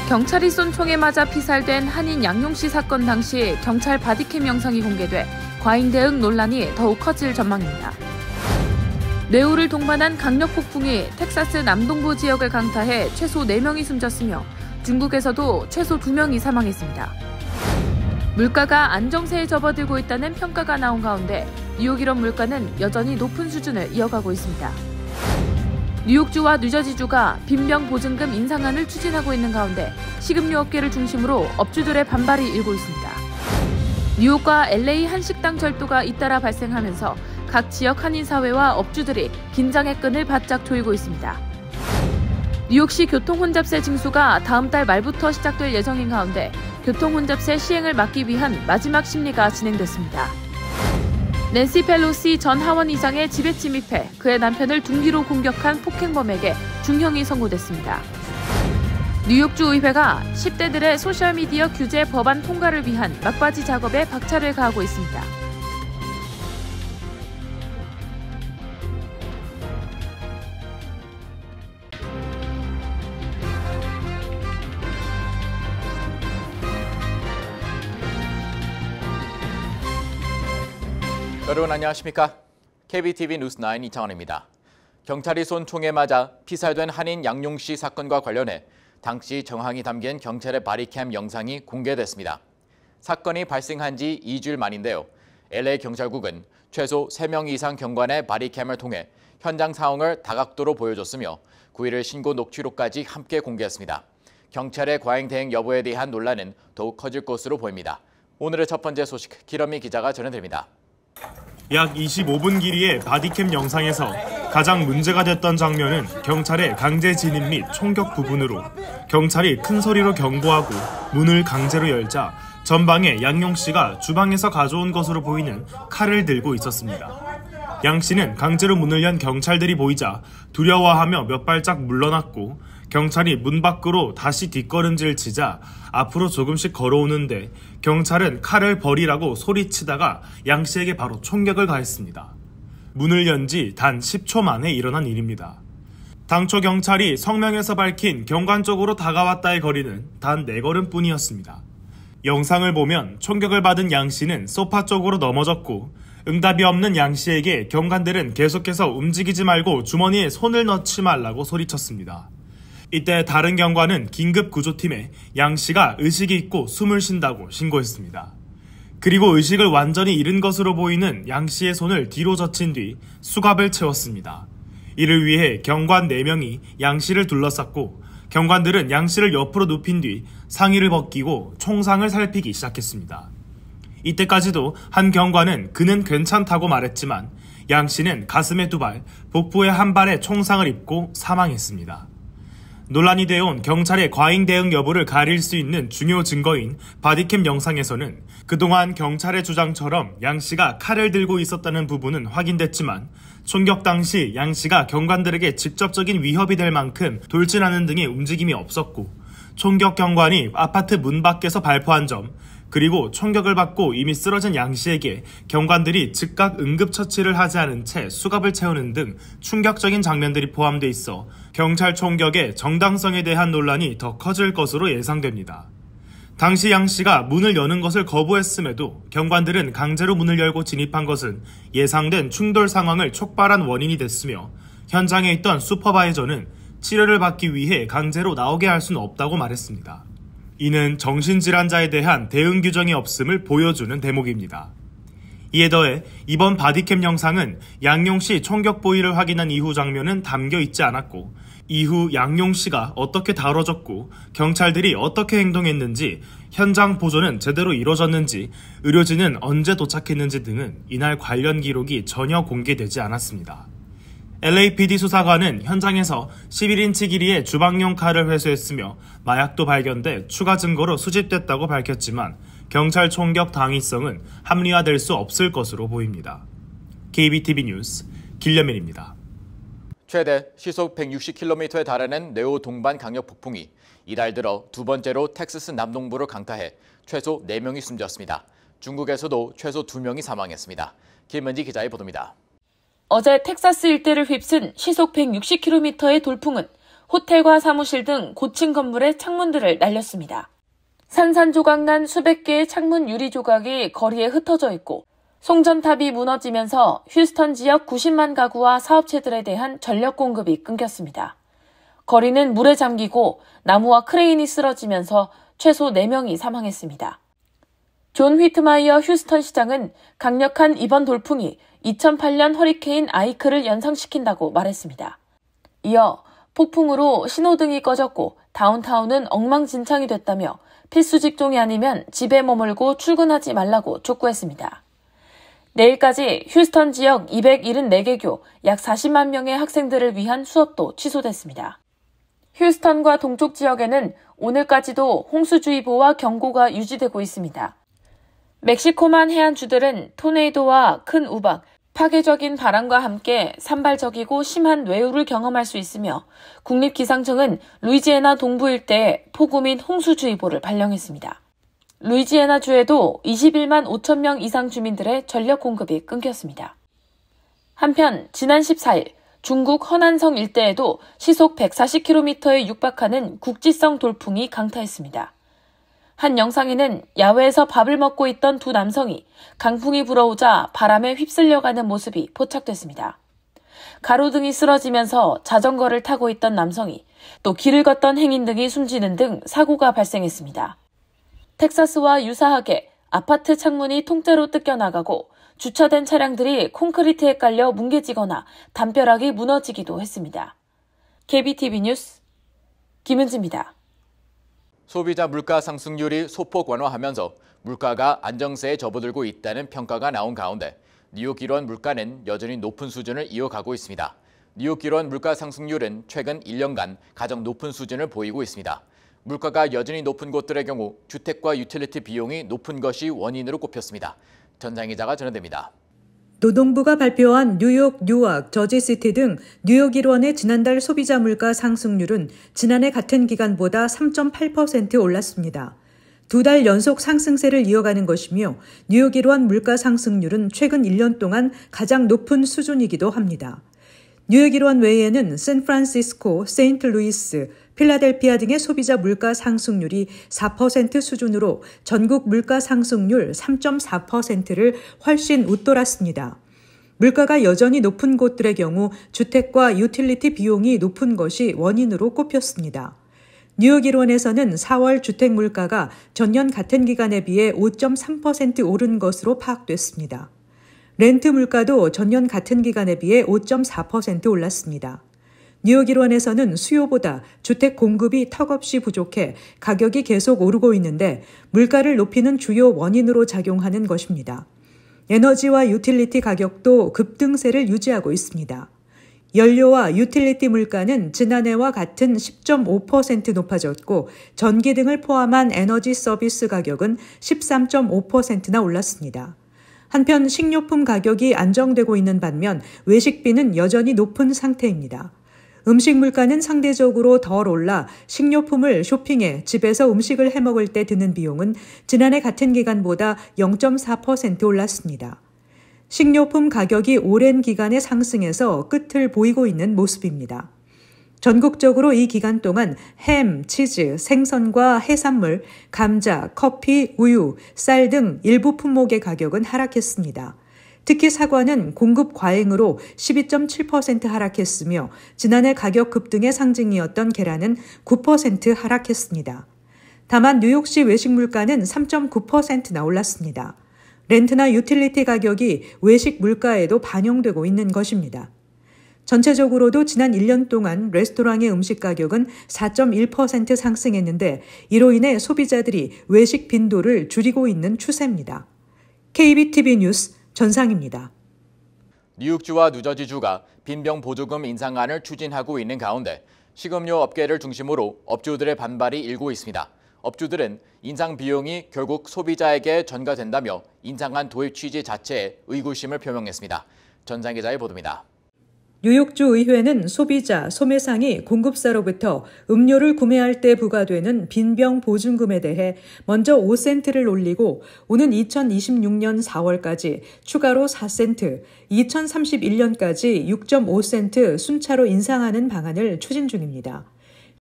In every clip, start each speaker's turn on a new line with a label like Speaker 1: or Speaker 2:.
Speaker 1: 경찰이 쏜 총에 맞아 피살된 한인 양용씨 사건 당시 경찰 바디캠 영상이 공개돼 과잉 대응 논란이 더욱 커질 전망입니다. 뇌우를 동반한 강력 폭풍이 텍사스 남동부 지역을 강타해 최소 4명이 숨졌으며 중국에서도 최소 2명이 사망했습니다. 물가가 안정세에 접어들고 있다는 평가가 나온 가운데 뉴욕 일원 물가는 여전히 높은 수준을 이어가고 있습니다. 뉴욕주와 뉴저지주가 빈병 보증금 인상안을 추진하고 있는 가운데 식음료 업계를 중심으로 업주들의 반발이 일고 있습니다. 뉴욕과 LA 한식당 절도가 잇따라 발생하면서 각 지역 한인사회와 업주들이 긴장의 끈을 바짝 조이고 있습니다. 뉴욕시 교통혼잡세 징수가 다음 달 말부터 시작될 예정인 가운데 교통혼잡세 시행을 막기 위한 마지막 심리가 진행됐습니다. 낸시 펠로시 전 하원의장의 집에 침입해 그의 남편을 둔기로 공격한 폭행범에게 중형이 선고됐습니다. 뉴욕주 의회가 10대들의 소셜미디어 규제 법안 통과를 위한 막바지 작업에 박차를 가하고 있습니다.
Speaker 2: 여러분 안녕하십니까? KBTV 뉴스9 이창원입니다. 경찰이 쏜 총에 맞아 피살된 한인 양용씨 사건과 관련해 당시 정황이 담긴 경찰의 바디캠 영상이 공개됐습니다. 사건이 발생한 지 2주일 만인데요. LA 경찰국은 최소 3명 이상 경관의 바디캠을 통해 현장 상황을 다각도로 보여줬으며 9일 신고 녹취록까지 함께 공개했습니다. 경찰의 과잉 대응 여부에 대한 논란은 더욱 커질 것으로 보입니다. 오늘의 첫 번째 소식 기러미 기자가 전해드립니다.
Speaker 3: 약 25분 길이의 바디캠 영상에서 가장 문제가 됐던 장면은 경찰의 강제 진입 및 총격 부분으로 경찰이 큰 소리로 경고하고 문을 강제로 열자 전방에 양용 씨가 주방에서 가져온 것으로 보이는 칼을 들고 있었습니다. 양 씨는 강제로 문을 연 경찰들이 보이자 두려워하며 몇 발짝 물러났고 경찰이 문 밖으로 다시 뒷걸음질 치자 앞으로 조금씩 걸어오는데 경찰은 칼을 버리라고 소리치다가 양 씨에게 바로 총격을 가했습니다. 문을 연 지 단 10초 만에 일어난 일입니다. 당초 경찰이 성명에서 밝힌 경관 쪽으로 다가왔다의 거리는 단 4걸음뿐이었습니다. 영상을 보면 총격을 받은 양 씨는 소파 쪽으로 넘어졌고 응답이 없는 양 씨에게 경관들은 계속해서 움직이지 말고 주머니에 손을 넣지 말라고 소리쳤습니다. 이때 다른 경관은 긴급 구조팀에 양 씨가 의식이 있고 숨을 쉰다고 신고했습니다. 그리고 의식을 완전히 잃은 것으로 보이는 양 씨의 손을 뒤로 젖힌 뒤 수갑을 채웠습니다. 이를 위해 경관 4명이 양 씨를 둘러쌌고 경관들은 양 씨를 옆으로 눕힌 뒤 상의를 벗기고 총상을 살피기 시작했습니다. 이때까지도 한 경관은 그는 괜찮다고 말했지만 양 씨는 가슴에 2발, 복부에 1발의 총상을 입고 사망했습니다. 논란이 되어온 경찰의 과잉 대응 여부를 가릴 수 있는 중요 증거인 바디캠 영상에서는 그동안 경찰의 주장처럼 양 씨가 칼을 들고 있었다는 부분은 확인됐지만 총격 당시 양 씨가 경관들에게 직접적인 위협이 될 만큼 돌진하는 등의 움직임이 없었고 총격 경관이 아파트 문 밖에서 발포한 점 그리고 총격을 받고 이미 쓰러진 양 씨에게 경관들이 즉각 응급처치를 하지 않은 채 수갑을 채우는 등 충격적인 장면들이 포함돼 있어 경찰 총격의 정당성에 대한 논란이 더 커질 것으로 예상됩니다. 당시 양 씨가 문을 여는 것을 거부했음에도 경관들은 강제로 문을 열고 진입한 것은 예상된 충돌 상황을 촉발한 원인이 됐으며 현장에 있던 슈퍼바이저는 치료를 받기 위해 강제로 나오게 할 수는 없다고 말했습니다. 이는 정신질환자에 대한 대응 규정이 없음을 보여주는 대목입니다. 이에 더해 이번 바디캠 영상은 양용 씨 총격 부위를 확인한 이후 장면은 담겨 있지 않았고 이후 양용 씨가 어떻게 다뤄졌고 경찰들이 어떻게 행동했는지 현장 보존은 제대로 이루어졌는지 의료진은 언제 도착했는지 등은 이날 관련 기록이 전혀 공개되지 않았습니다. LAPD 수사관은 현장에서 11인치 길이의 주방용 칼을 회수했으며 마약도 발견돼 추가 증거로 수집됐다고 밝혔지만 경찰 총격 당위성은 합리화될 수 없을 것으로 보입니다. KBTV 뉴스 길려맨입니다.
Speaker 2: 최대 시속 160km에 달하는 네오 동반 강력 폭풍이 이달 들어 2번째로 텍사스 남동부를 강타해 최소 4명이 숨졌습니다. 중국에서도 최소 2명이 사망했습니다. 김은지 기자의 보도입니다.
Speaker 1: 어제 텍사스 일대를 휩쓴 시속 160km의 돌풍은 호텔과 사무실 등 고층 건물의 창문들을 날렸습니다. 산산조각난 수백 개의 창문 유리 조각이 거리에 흩어져 있고 송전탑이 무너지면서 휴스턴 지역 90만 가구와 사업체들에 대한 전력 공급이 끊겼습니다. 거리는 물에 잠기고 나무와 크레인이 쓰러지면서 최소 4명이 사망했습니다. 존 휘트마이어 휴스턴 시장은 강력한 이번 돌풍이 2008년 허리케인 아이크를 연상시킨다고 말했습니다. 이어 폭풍으로 신호등이 꺼졌고 다운타운은 엉망진창이 됐다며 필수 직종이 아니면 집에 머물고 출근하지 말라고 촉구했습니다. 내일까지 휴스턴 지역 274개 교 약 40만 명의 학생들을 위한 수업도 취소됐습니다. 휴스턴과 동쪽 지역에는 오늘까지도 홍수주의보와 경고가 유지되고 있습니다. 멕시코만 해안주들은 토네이도와 큰 우박, 파괴적인 바람과 함께 산발적이고 심한 뇌우를 경험할 수 있으며 국립기상청은 루이지애나 동부 일대에 폭우 및 홍수주의보를 발령했습니다. 루이지애나주에도 21만 5천 명 이상 주민들의 전력 공급이 끊겼습니다. 한편 지난 14일 중국 허난성 일대에도 시속 140km에 육박하는 국지성 돌풍이 강타했습니다. 한 영상에는 야외에서 밥을 먹고 있던 두 남성이 강풍이 불어오자 바람에 휩쓸려가는 모습이 포착됐습니다. 가로등이 쓰러지면서 자전거를 타고 있던 남성이 또 길을 걷던 행인 등이 숨지는 등 사고가 발생했습니다. 텍사스와 유사하게 아파트 창문이 통째로 뜯겨나가고 주차된 차량들이 콘크리트에 깔려 뭉개지거나 담벼락이 무너지기도 했습니다. KBTV 뉴스 김은지입니다.
Speaker 2: 소비자 물가 상승률이 소폭 완화하면서 물가가 안정세에 접어들고 있다는 평가가 나온 가운데 뉴욕 일원 물가는 여전히 높은 수준을 이어가고 있습니다. 뉴욕 일원 물가 상승률은 최근 1년간 가장 높은 수준을 보이고 있습니다. 물가가 여전히 높은 곳들의 경우 주택과 유틸리티 비용이 높은 것이 원인으로 꼽혔습니다. 전장 기자가 전해드립니다.
Speaker 4: 노동부가 발표한 뉴욕, 뉴악, 저지시티 등 뉴욕 일원의 지난달 소비자 물가 상승률은 지난해 같은 기간보다 3.8% 올랐습니다. 2달 연속 상승세를 이어가는 것이며 뉴욕 일원 물가 상승률은 최근 1년 동안 가장 높은 수준이기도 합니다. 뉴욕 일원 외에는 샌프란시스코, 세인트루이스, 필라델피아 등의 소비자 물가 상승률이 4% 수준으로 전국 물가 상승률 3.4%를 훨씬 웃돌았습니다. 물가가 여전히 높은 곳들의 경우 주택과 유틸리티 비용이 높은 것이 원인으로 꼽혔습니다. 뉴욕 일원에서는 4월 주택 물가가 전년 같은 기간에 비해 5.3% 오른 것으로 파악됐습니다. 렌트 물가도 전년 같은 기간에 비해 5.4% 올랐습니다. 뉴욕 일원에서는 수요보다 주택 공급이 턱없이 부족해 가격이 계속 오르고 있는데 물가를 높이는 주요 원인으로 작용하는 것입니다. 에너지와 유틸리티 가격도 급등세를 유지하고 있습니다. 연료와 유틸리티 물가는 지난해와 같은 10.5% 높아졌고 전기 등을 포함한 에너지 서비스 가격은 13.5%나 올랐습니다. 한편 식료품 가격이 안정되고 있는 반면 외식비는 여전히 높은 상태입니다. 음식 물가는 상대적으로 덜 올라 식료품을 쇼핑해 집에서 음식을 해먹을 때 드는 비용은 지난해 같은 기간보다 0.4% 올랐습니다. 식료품 가격이 오랜 기간에 상승해서 끝을 보이고 있는 모습입니다. 전국적으로 이 기간 동안 햄, 치즈, 생선과 해산물, 감자, 커피, 우유, 쌀 등 일부 품목의 가격은 하락했습니다. 특히 사과는 공급 과잉으로 12.7% 하락했으며 지난해 가격 급등의 상징이었던 계란은 9% 하락했습니다. 다만 뉴욕시 외식 물가는 3.9%나 올랐습니다. 렌트나 유틸리티 가격이 외식 물가에도 반영되고 있는 것입니다. 전체적으로도 지난 1년 동안 레스토랑의 음식 가격은 4.1% 상승했는데 이로 인해 소비자들이 외식 빈도를 줄이고 있는 추세입니다. KBTV 뉴스 전상입니다.
Speaker 2: 뉴욕주와 뉴저지주가 빈병 보조금 인상안을 추진하고 있는 가운데 식음료 업계를 중심으로 업주들의 반발이 일고 있습니다. 업주들은 인상 비용이 결국 소비자에게 전가된다며 인상안 도입 취지 자체에 의구심을 표명했습니다. 전장 기자의 보도입니다.
Speaker 4: 뉴욕주 의회는 소비자, 소매상이 공급사로부터 음료를 구매할 때 부과되는 빈병 보증금에 대해 먼저 5센트를 올리고 오는 2026년 4월까지 추가로 4센트, 2031년까지 6.5센트 순차로 인상하는 방안을 추진 중입니다.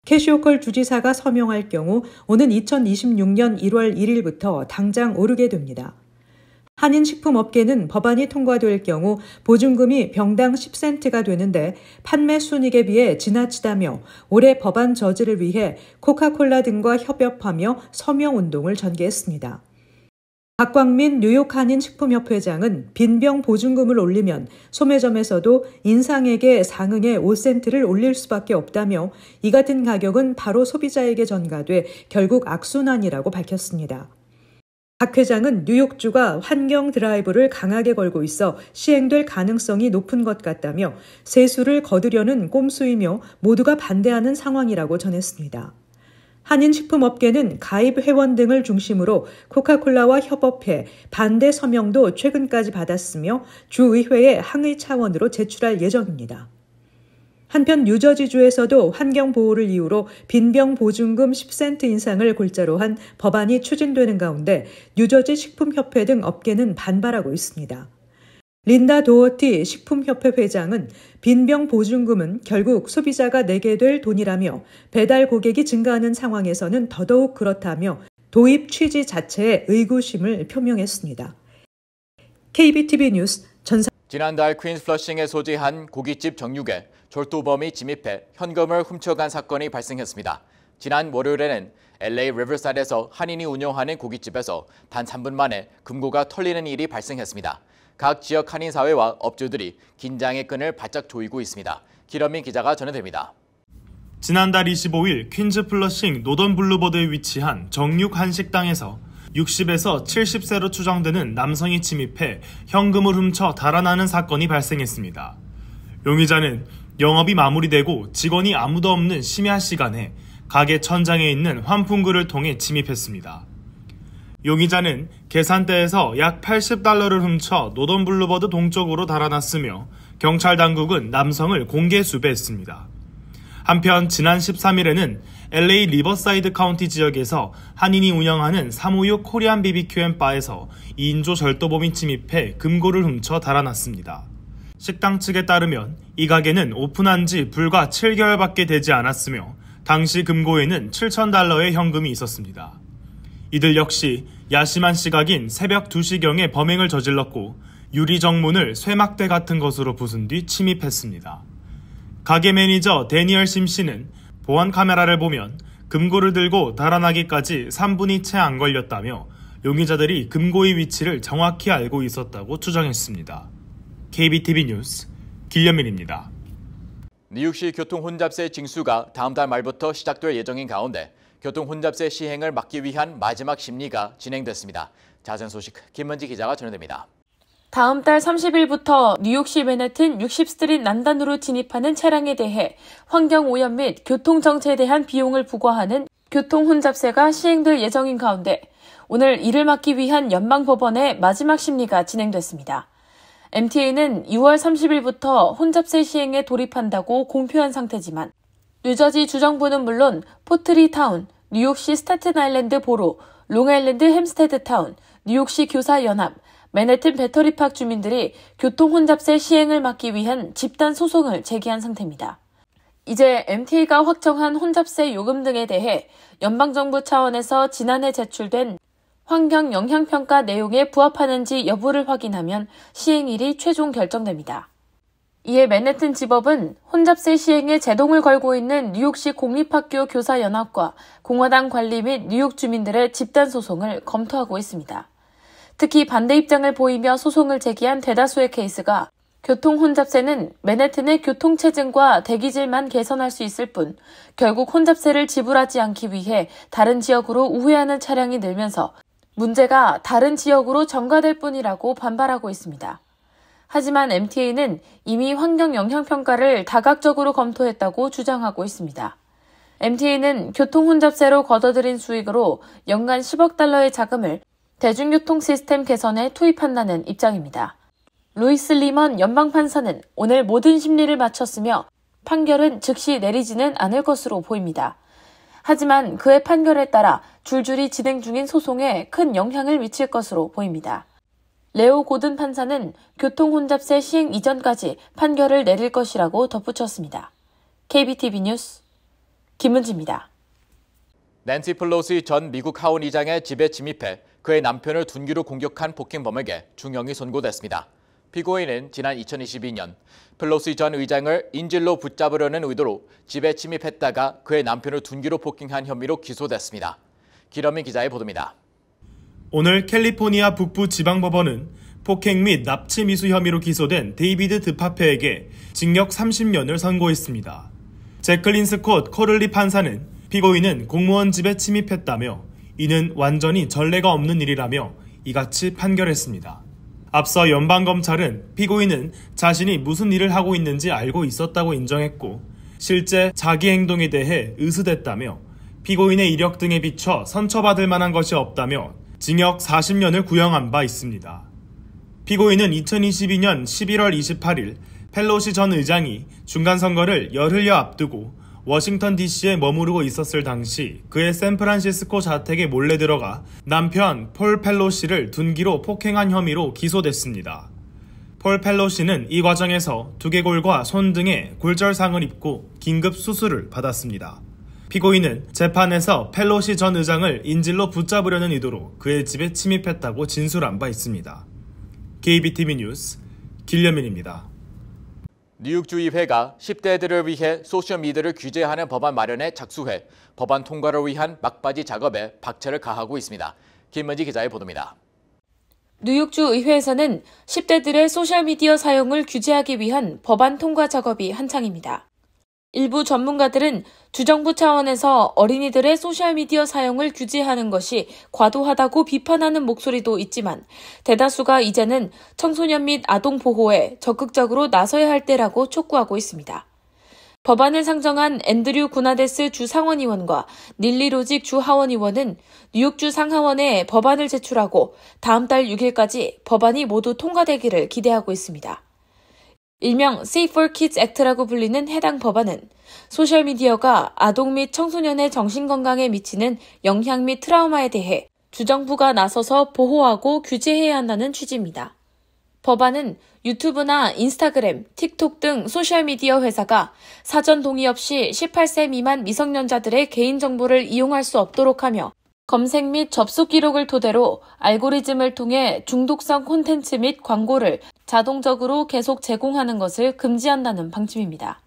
Speaker 4: 캐시오컬 주지사가 서명할 경우 오는 2026년 1월 1일부터 당장 오르게 됩니다. 한인식품업계는 법안이 통과될 경우 보증금이 병당 10센트가 되는데 판매 순이익에 비해 지나치다며 올해 법안 저지를 위해 코카콜라 등과 협업하며 서명운동을 전개했습니다. 박광민 뉴욕 한인식품협회장은 빈병 보증금을 올리면 소매점에서도 인상액의 상응에 5센트를 올릴 수밖에 없다며 이 같은 가격은 바로 소비자에게 전가돼 결국 악순환이라고 밝혔습니다. 박 회장은 뉴욕주가 환경 드라이브를 강하게 걸고 있어 시행될 가능성이 높은 것 같다며 세수를 거두려는 꼼수이며 모두가 반대하는 상황이라고 전했습니다. 한인식품업계는 가입 회원 등을 중심으로 코카콜라와 협업해 반대 서명도 최근까지 받았으며 주의회에 항의 차원으로 제출할 예정입니다. 한편 뉴저지주에서도 환경보호를 이유로 빈병 보증금 10센트 인상을 골자로 한 법안이 추진되는 가운데 뉴저지 식품협회 등 업계는 반발하고 있습니다. 린다 도어티 식품협회 회장은 빈병 보증금은 결국 소비자가 내게 될 돈이라며 배달 고객이 증가하는 상황에서는 더더욱 그렇다며 도입 취지 자체에 의구심을 표명했습니다. KBTV 뉴스
Speaker 2: 지난달 퀸스 플러싱에 소재한 고깃집 정육에 졸도범이 침입해 현금을 훔쳐간 사건이 발생했습니다. 지난 월요일에는 LA 리버사이드에서 한인이 운영하는 고깃집에서 단 3분 만에 금고가 털리는 일이 발생했습니다. 각 지역 한인 사회와 업주들이 긴장의 끈을 바짝 조이고 있습니다. 기러민 기자가 전해드립니다.
Speaker 3: 지난달 25일 퀸즈 플러싱 노던 블루버드에 위치한 정육 한식당에서 60에서 70세로 추정되는 남성이 침입해 현금을 훔쳐 달아나는 사건이 발생했습니다. 용의자는 영업이 마무리되고 직원이 아무도 없는 심야 시간에 가게 천장에 있는 환풍구를 통해 침입했습니다. 용의자는 계산대에서 약 $80를 훔쳐 노던 블루버드 동쪽으로 달아났으며 경찰 당국은 남성을 공개 수배했습니다. 한편 지난 13일에는 LA 리버사이드 카운티 지역에서 한인이 운영하는 356 코리안 BBQ&바에서 2인조 절도범이 침입해 금고를 훔쳐 달아났습니다. 식당 측에 따르면 이 가게는 오픈한 지 불과 7개월밖에 되지 않았으며 당시 금고에는 $7,000의 현금이 있었습니다. 이들 역시 야심한 시각인 새벽 2시경에 범행을 저질렀고 유리 정문을 쇠막대 같은 것으로 부순 뒤 침입했습니다. 가게 매니저 데니얼 심씨는 보안 카메라를 보면 금고를 들고 달아나기까지 3분이 채 안 걸렸다며 용의자들이 금고의 위치를 정확히 알고 있었다고 추정했습니다. KBTV 뉴스 길련민입니다.
Speaker 2: 뉴욕시 교통혼잡세 징수가 다음 달 말부터 시작될 예정인 가운데 교통혼잡세 시행을 막기 위한 마지막 심리가 진행됐습니다. 자세한 소식 김은지 기자가 전해드립니다.
Speaker 1: 다음 달 30일부터 뉴욕시 맨해튼 60스트리트 남단으로 진입하는 차량에 대해 환경오염 및 교통정체에 대한 비용을 부과하는 교통혼잡세가 시행될 예정인 가운데 오늘 이를 막기 위한 연방법원의 마지막 심리가 진행됐습니다. MTA는 2월 30일부터 혼잡세 시행에 돌입한다고 공표한 상태지만 뉴저지 주정부는 물론 포트리 타운, 뉴욕시 스타튼 아일랜드 보로, 롱아일랜드 햄스테드 타운, 뉴욕시 교사연합, 맨해튼 배터리팍 주민들이 교통혼잡세 시행을 막기 위한 집단 소송을 제기한 상태입니다. 이제 MTA가 확정한 혼잡세 요금 등에 대해 연방정부 차원에서 지난해 제출된 환경 영향평가 내용에 부합하는지 여부를 확인하면 시행일이 최종 결정됩니다. 이에 맨해튼 지법은 혼잡세 시행에 제동을 걸고 있는 뉴욕시 공립학교 교사연합과 공화당 관리 및 뉴욕 주민들의 집단 소송을 검토하고 있습니다. 특히 반대 입장을 보이며 소송을 제기한 대다수의 케이스가 교통 혼잡세는 맨해튼의 교통체증과 대기질만 개선할 수 있을 뿐 결국 혼잡세를 지불하지 않기 위해 다른 지역으로 우회하는 차량이 늘면서 문제가 다른 지역으로 전가될 뿐이라고 반발하고 있습니다. 하지만 MTA는 이미 환경 영향평가를 다각적으로 검토했다고 주장하고 있습니다. MTA는 교통 혼잡세로 걷어들인 수익으로 연간 $10억 자금을 대중교통 시스템 개선에 투입한다는 입장입니다. 루이스 리먼 연방판사는 오늘 모든 심리를 마쳤으며 판결은 즉시 내리지는 않을 것으로 보입니다. 하지만 그의 판결에 따라 줄줄이 진행 중인 소송에 큰 영향을 미칠 것으로 보입니다. 레오 고든 판사는 교통혼잡세 시행 이전까지 판결을 내릴 것이라고 덧붙였습니다. KBTV 뉴스 김은지입니다.
Speaker 2: 낸시 펠로시 전 미국 하원 의장의 집에 침입해 그의 남편을 둔기로 공격한 폭행범에게 중형이 선고됐습니다. 피고인은 지난 2022년 펠로시 전 의장을 인질로 붙잡으려는 의도로 집에 침입했다가 그의 남편을 둔기로 폭행한 혐의로 기소됐습니다. 기러민 기자의 보도입니다.
Speaker 3: 오늘 캘리포니아 북부 지방법원은 폭행 및 납치 미수 혐의로 기소된 데이비드 드파페에게 징역 30년을 선고했습니다. 제클린 스콧 코를리 판사는 피고인은 공무원 집에 침입했다며 이는 완전히 전례가 없는 일이라며 이같이 판결했습니다. 앞서 연방검찰은 피고인은 자신이 무슨 일을 하고 있는지 알고 있었다고 인정했고 실제 자기 행동에 대해 의스댔다며 피고인의 이력 등에 비춰 선처받을 만한 것이 없다며 징역 40년을 구형한 바 있습니다. 피고인은 2022년 11월 28일 펠로시 전 의장이 중간선거를 열흘여 앞두고 워싱턴 DC에 머무르고 있었을 당시 그의 샌프란시스코 자택에 몰래 들어가 남편 폴 펠로시를 둔기로 폭행한 혐의로 기소됐습니다. 폴 펠로시는 이 과정에서 두개골과 손 등에 골절상을 입고 긴급 수술을 받았습니다. 피고인은 재판에서 펠로시 전 의장을 인질로 붙잡으려는 의도로 그의 집에 침입했다고 진술한 바 있습니다. KBTV 뉴스 길려민입니다.
Speaker 2: 뉴욕주의회가 10대들을 위해 소셜미디어를 규제하는 법안 마련에 착수해 법안 통과를 위한 막바지 작업에 박차를 가하고 있습니다. 김은지 기자의 보도입니다.
Speaker 1: 뉴욕주 의회에서는 10대들의 소셜미디어 사용을 규제하기 위한 법안 통과 작업이 한창입니다. 일부 전문가들은 주정부 차원에서 어린이들의 소셜미디어 사용을 규제하는 것이 과도하다고 비판하는 목소리도 있지만 대다수가 이제는 청소년 및 아동 보호에 적극적으로 나서야 할 때라고 촉구하고 있습니다. 법안을 상정한 앤드류 구나데스 주 상원의원과 닐리 로직 주 하원의원은 뉴욕주 상하원에 법안을 제출하고 다음 달 6일까지 법안이 모두 통과되기를 기대하고 있습니다. 일명 Safe for Kids Act라고 불리는 해당 법안은 소셜미디어가 아동 및 청소년의 정신건강에 미치는 영향 및 트라우마에 대해 주정부가 나서서 보호하고 규제해야 한다는 취지입니다. 법안은 유튜브나 인스타그램, 틱톡 등 소셜미디어 회사가 사전 동의 없이 18세 미만 미성년자들의 개인정보를 이용할 수 없도록 하며 검색 및 접속 기록을 토대로 알고리즘을 통해 중독성 콘텐츠 및 광고를 자동적으로 계속 제공하는 것을 금지한다는 방침입니다.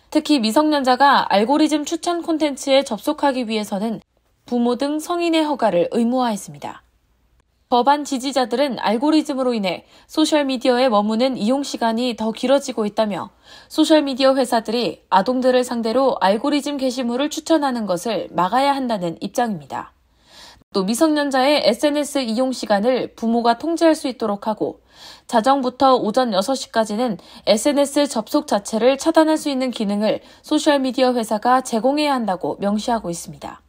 Speaker 1: 특히 미성년자가 알고리즘 추천 콘텐츠에 접속하기 위해서는 부모 등 성인의 허가를 의무화했습니다. 법안 지지자들은 알고리즘으로 인해 소셜미디어에 머무는 이용 시간이 더 길어지고 있다며 소셜미디어 회사들이 아동들을 상대로 알고리즘 게시물을 추천하는 것을 막아야 한다는 입장입니다. 또 미성년자의 SNS 이용 시간을 부모가 통제할 수 있도록 하고 자정부터 오전 6시까지는 SNS 접속 자체를 차단할 수 있는 기능을 소셜미디어 회사가 제공해야 한다고 명시하고 있습니다.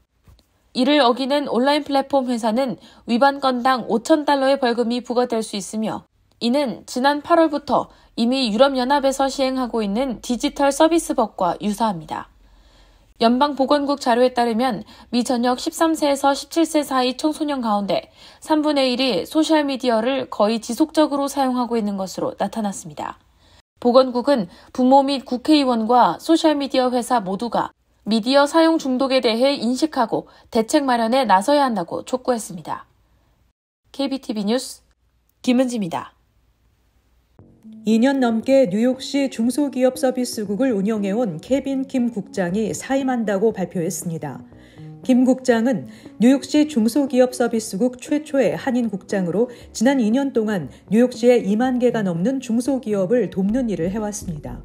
Speaker 1: 이를 어기는 온라인 플랫폼 회사는 위반 건당 $5,000의 벌금이 부과될 수 있으며 이는 지난 8월부터 이미 유럽연합에서 시행하고 있는 디지털 서비스법과 유사합니다. 연방보건국 자료에 따르면 미전역 13세에서 17세 사이 청소년 가운데 3분의 1이 소셜미디어를 거의 지속적으로 사용하고 있는 것으로 나타났습니다. 보건국은 부모 및 국회의원과 소셜미디어 회사 모두가 미디어 사용 중독에 대해 인식하고 대책 마련에 나서야 한다고 촉구했습니다. KBTV 뉴스 김은지입니다.
Speaker 4: 2년 넘게 뉴욕시 중소기업 서비스국을 운영해온 케빈 김 국장이 사임한다고 발표했습니다. 김 국장은 뉴욕시 중소기업 서비스국 최초의 한인 국장으로 지난 2년 동안 뉴욕시에 2만 개가 넘는 중소기업을 돕는 일을 해왔습니다.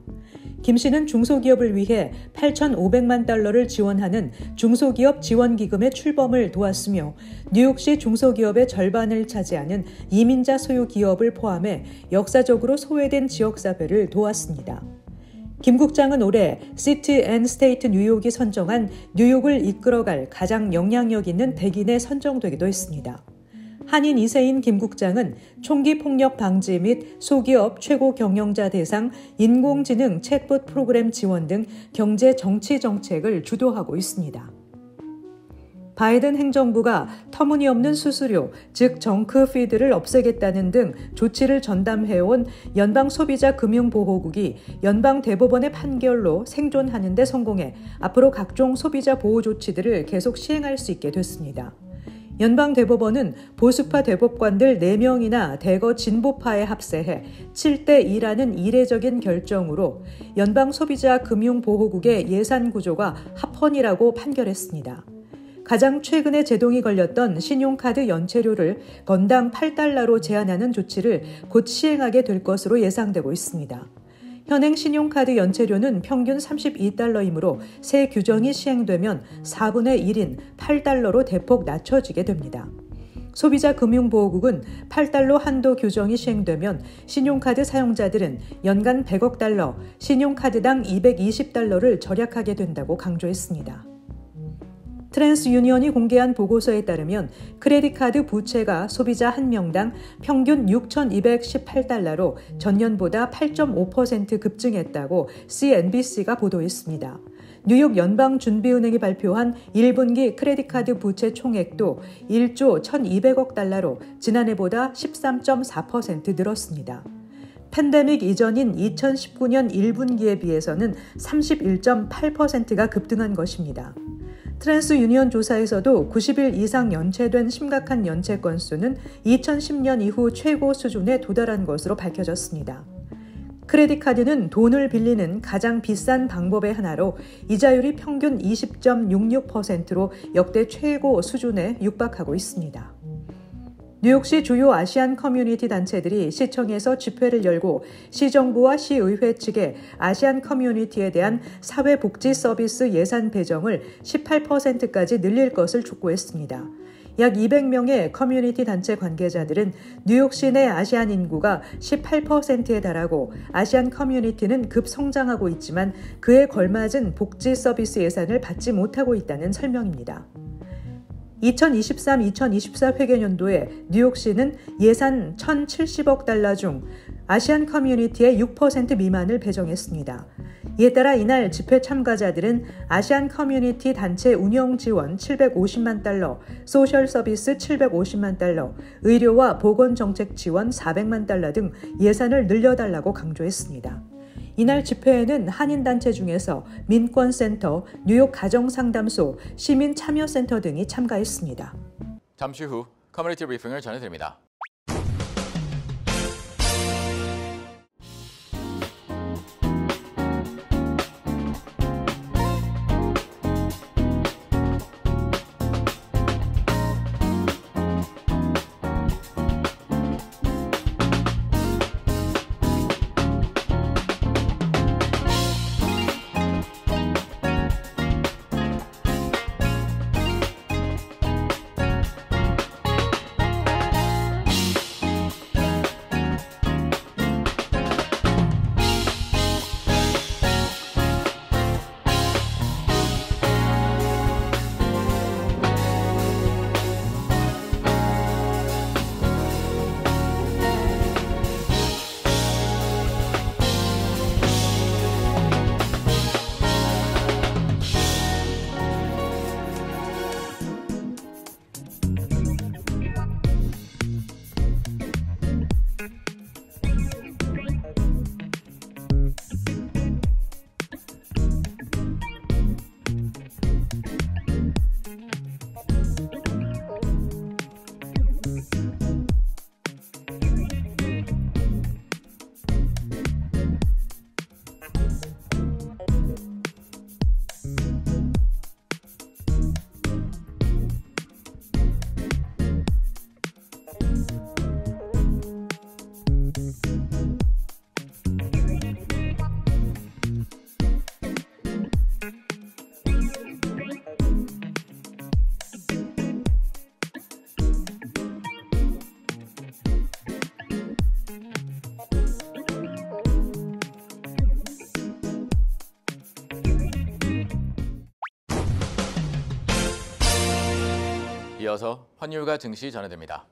Speaker 4: 김 씨는 중소기업을 위해 $8,500만 지원하는 중소기업 지원기금의 출범을 도왔으며 뉴욕시 중소기업의 절반을 차지하는 이민자 소유 기업을 포함해 역사적으로 소외된 지역사회를 도왔습니다. 김 국장은 올해 시티 앤 스테이트 뉴욕이 선정한 뉴욕을 이끌어갈 가장 영향력 있는 100인에 선정되기도 했습니다. 한인 2세인 김 국장은 총기 폭력 방지 및 소기업 최고 경영자 대상 인공지능 챗봇 프로그램 지원 등 경제 정치 정책을 주도하고 있습니다. 바이든 행정부가 터무니없는 수수료, 즉 정크피드를 없애겠다는 등 조치를 전담해온 연방소비자금융보호국이 연방대법원의 판결로 생존하는 데 성공해 앞으로 각종 소비자 보호 조치들을 계속 시행할 수 있게 됐습니다. 연방대법원은 보수파 대법관들 4명이나 대거 진보파에 합세해 7대2라는 이례적인 결정으로 연방소비자금융보호국의 예산 구조가 합헌이라고 판결했습니다. 가장 최근에 제동이 걸렸던 신용카드 연체료를 건당 $8로 제한하는 조치를 곧 시행하게 될 것으로 예상되고 있습니다. 현행 신용카드 연체료는 평균 $32이므로 새 규정이 시행되면 4분의 1인 $8로 대폭 낮춰지게 됩니다. 소비자금융보호국은 $8 한도 규정이 시행되면 신용카드 사용자들은 연간 $100억, 신용카드당 $220를 절약하게 된다고 강조했습니다. 트랜스유니언이 공개한 보고서에 따르면 크레딧카드 부채가 소비자 1명당 평균 $6,218로 전년보다 8.5% 급증했다고 CNBC가 보도했습니다. 뉴욕 연방준비은행이 발표한 1분기 크레딧카드 부채 총액도 1조 1,200억 달러로 지난해보다 13.4% 늘었습니다. 팬데믹 이전인 2019년 1분기에 비해서는 31.8%가 급등한 것입니다. 트랜스유니언 조사에서도 90일 이상 연체된 심각한 연체 건수는 2010년 이후 최고 수준에 도달한 것으로 밝혀졌습니다. 크레딧 카드는 돈을 빌리는 가장 비싼 방법의 하나로 이자율이 평균 20.66%로 역대 최고 수준에 육박하고 있습니다. 뉴욕시 주요 아시안 커뮤니티 단체들이 시청에서 집회를 열고 시정부와 시의회 측에 아시안 커뮤니티에 대한 사회복지 서비스 예산 배정을 18%까지 늘릴 것을 촉구했습니다. 약 200명의 커뮤니티 단체 관계자들은 뉴욕시 내 아시안 인구가 18%에 달하고 아시안 커뮤니티는 급성장하고 있지만 그에 걸맞은 복지 서비스 예산을 받지 못하고 있다는 설명입니다. 2023-2024 회계연도에 뉴욕시는 예산 $1,070억 중 아시안 커뮤니티의 6% 미만을 배정했습니다. 이에 따라 이날 집회 참가자들은 아시안 커뮤니티 단체 운영 지원 $750만, 소셜 서비스 $750만, 의료와 보건정책 지원 $400만 등 예산을 늘려달라고 강조했습니다. 이날 집회에는 한인단체 중에서 민권센터, 뉴욕 가정상담소, 시민참여센터 등이 참가했습니다.
Speaker 2: 잠시 후 커뮤니티 브리핑을 전해드립니다. 이어서 환율과 증시 전해드립니다.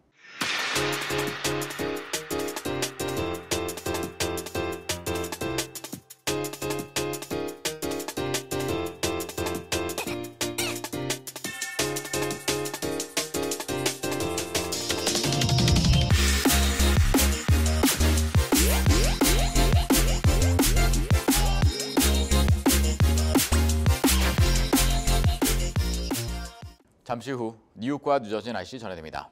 Speaker 2: 잠시 후 뉴욕과 뉴저지 날씨 전해드립니다.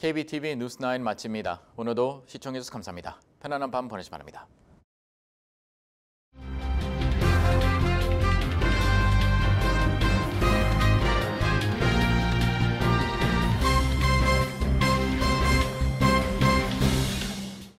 Speaker 2: KBTV 뉴스9 마칩니다. 오늘도 시청해주셔서 감사합니다. 편안한 밤 보내시 기 바랍니다.